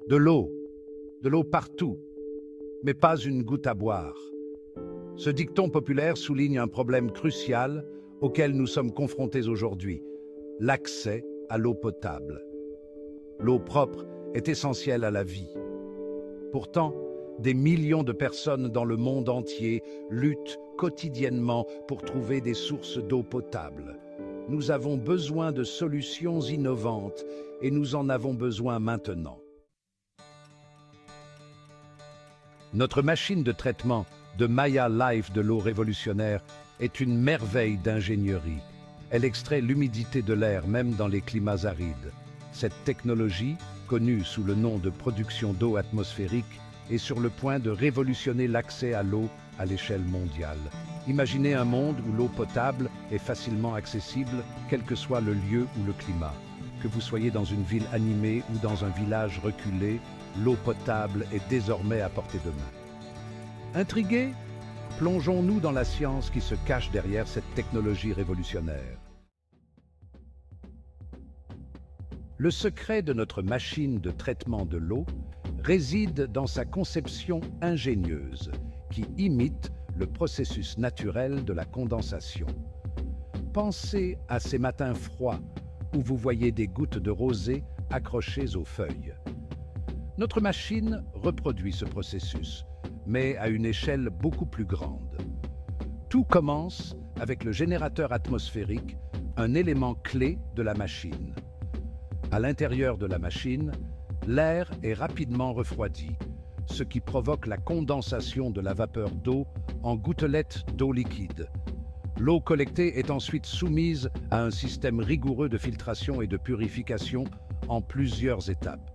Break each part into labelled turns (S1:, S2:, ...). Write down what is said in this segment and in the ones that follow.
S1: de l'eau partout, mais pas une goutte à boire. Ce dicton populaire souligne un problème crucial auquel nous sommes confrontés aujourd'hui, l'accès à l'eau potable. L'eau propre est essentielle à la vie. Pourtant, des millions de personnes dans le monde entier luttent quotidiennement pour trouver des sources d'eau potable. Nous avons besoin de solutions innovantes et nous en avons besoin maintenant. Notre machine de traitement de Maya Life de l'eau révolutionnaire est une merveille d'ingénierie. Elle extrait l'humidité de l'air même dans les climats arides. Cette technologie, connue sous le nom de production d'eau atmosphérique, est sur le point de révolutionner l'accès à l'eau à l'échelle mondiale. Imaginez un monde où l'eau potable est facilement accessible, quel que soit le lieu ou le climat. Que vous soyez dans une ville animée ou dans un village reculé, l'eau potable est désormais à portée de main. Intrigués? Plongeons-nous dans la science qui se cache derrière cette technologie révolutionnaire. Le secret de notre machine de traitement de l'eau réside dans sa conception ingénieuse, qui imite le processus naturel de la condensation. Pensez à ces matins froids où vous voyez des gouttes de rosée accrochées aux feuilles. Notre machine reproduit ce processus, mais à une échelle beaucoup plus grande. Tout commence avec le générateur atmosphérique, un élément clé de la machine. À l'intérieur de la machine, l'air est rapidement refroidi, ce qui provoque la condensation de la vapeur d'eau en gouttelettes d'eau liquide. L'eau collectée est ensuite soumise à un système rigoureux de filtration et de purification en plusieurs étapes.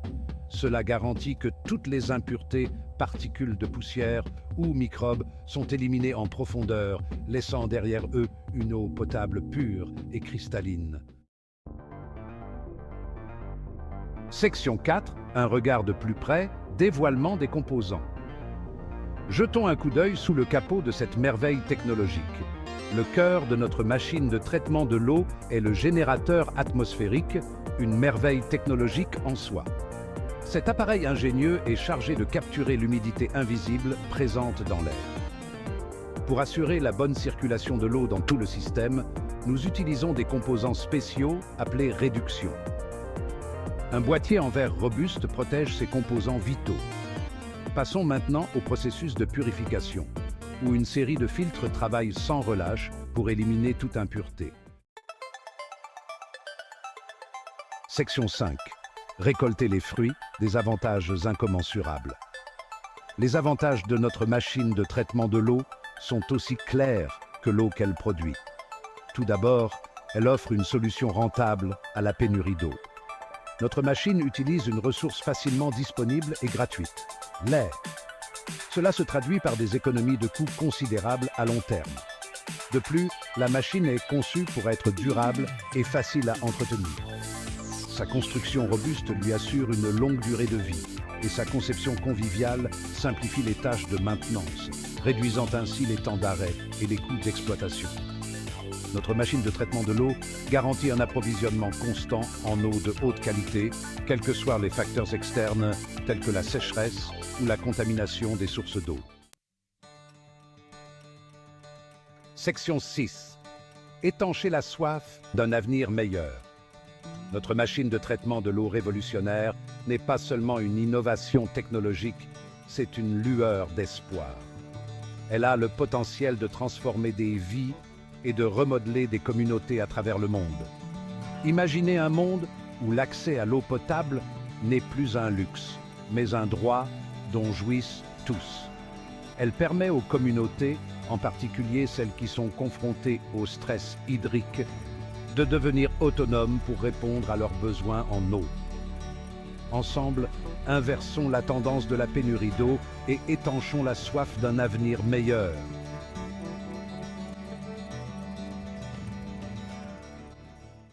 S1: Cela garantit que toutes les impuretés, particules de poussière ou microbes sont éliminées en profondeur, laissant derrière eux une eau potable pure et cristalline. Section 4, un regard de plus près, dévoilement des composants. Jetons un coup d'œil sous le capot de cette merveille technologique. Le cœur de notre machine de traitement de l'eau est le générateur atmosphérique, une merveille technologique en soi. Cet appareil ingénieux est chargé de capturer l'humidité invisible présente dans l'air. Pour assurer la bonne circulation de l'eau dans tout le système, nous utilisons des composants spéciaux appelés réduction. Un boîtier en verre robuste protège ces composants vitaux. Passons maintenant au processus de purification, où une série de filtres travaillent sans relâche pour éliminer toute impureté. Section 5. Récolter les fruits des avantages incommensurables. Les avantages de notre machine de traitement de l'eau sont aussi clairs que l'eau qu'elle produit. Tout d'abord, elle offre une solution rentable à la pénurie d'eau. Notre machine utilise une ressource facilement disponible et gratuite, l'air. Cela se traduit par des économies de coûts considérables à long terme. De plus, la machine est conçue pour être durable et facile à entretenir. Sa construction robuste lui assure une longue durée de vie et sa conception conviviale simplifie les tâches de maintenance, réduisant ainsi les temps d'arrêt et les coûts d'exploitation. Notre machine de traitement de l'eau garantit un approvisionnement constant en eau de haute qualité, quels que soient les facteurs externes tels que la sécheresse ou la contamination des sources d'eau. Section 6. Étancher la soif d'un avenir meilleur. Notre machine de traitement de l'eau révolutionnaire n'est pas seulement une innovation technologique, c'est une lueur d'espoir. Elle a le potentiel de transformer des vies et de remodeler des communautés à travers le monde. Imaginez un monde où l'accès à l'eau potable n'est plus un luxe, mais un droit dont jouissent tous. Elle permet aux communautés, en particulier celles qui sont confrontées au stress hydrique, de devenir autonomes pour répondre à leurs besoins en eau. Ensemble, inversons la tendance de la pénurie d'eau et étanchons la soif d'un avenir meilleur.